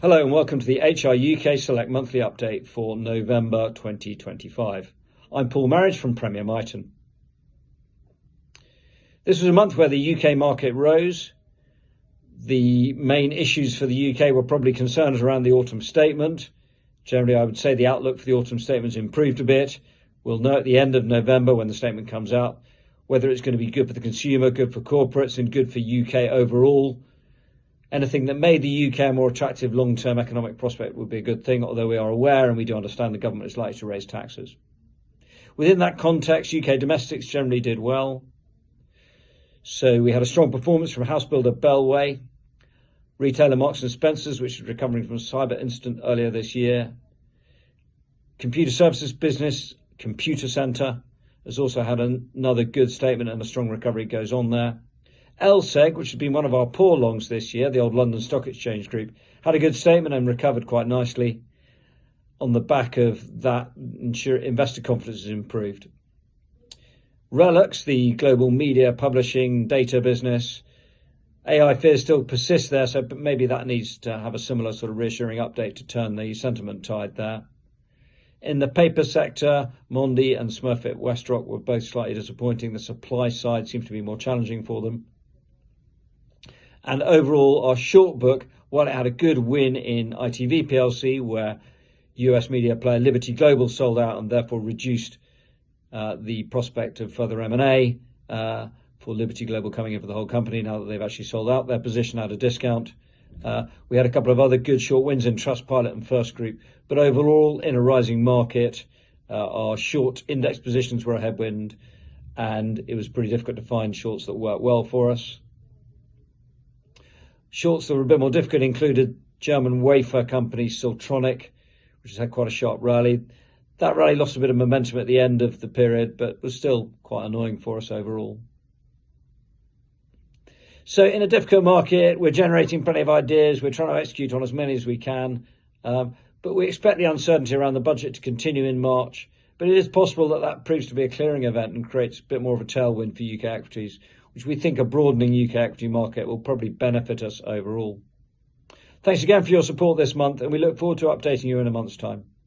Hello and welcome to the HR UK Select Monthly Update for November 2025. I'm Paul Marriage from Premier Miton. This was a month where the UK market rose. The main issues for the UK were probably concerns around the autumn statement. Generally, I would say the outlook for the autumn statement has improved a bit. We'll know at the end of November when the statement comes out whether it's going to be good for the consumer, good for corporates and good for UK overall. Anything that made the UK a more attractive long-term economic prospect would be a good thing, although we are aware and we do understand the government is likely to raise taxes. Within that context, UK domestics generally did well. So we had a strong performance from house builder Bellway, retailer Marks & Spencer's, which is recovering from a cyber incident earlier this year. Computer services business, Computer Centre, has also had another good statement and a strong recovery goes on there. LSEG, which has been one of our poor longs this year, the old London Stock Exchange Group, had a good statement and recovered quite nicely. On the back of that, investor confidence has improved. Relux, the global media publishing data business, AI fears still persist there, so maybe that needs to have a similar sort of reassuring update to turn the sentiment tide there. In the paper sector, Mondi and Smurfit Westrock were both slightly disappointing. The supply side seems to be more challenging for them. And overall, our short book, while it had a good win in ITV plc, where US media player Liberty Global sold out and therefore reduced the prospect of further M&A for Liberty Global coming in for the whole company now that they've actually sold out their position at a discount. We had a couple of other good short wins in Trustpilot and First Group, but overall, in a rising market, our short index positions were a headwind, and it was pretty difficult to find shorts that worked well for us. Shorts that were a bit more difficult included German wafer company Siltronic, which has had quite a sharp rally. That rally lost a bit of momentum at the end of the period, but was still quite annoying for us overall. So in a difficult market, we're generating plenty of ideas. We're trying to execute on as many as we can. But we expect the uncertainty around the budget to continue in March. But it is possible that that proves to be a clearing event and creates a bit more of a tailwind for UK equities, which we think a broadening UK equity market will probably benefit us overall. Thanks again for your support this month, and we look forward to updating you in a month's time.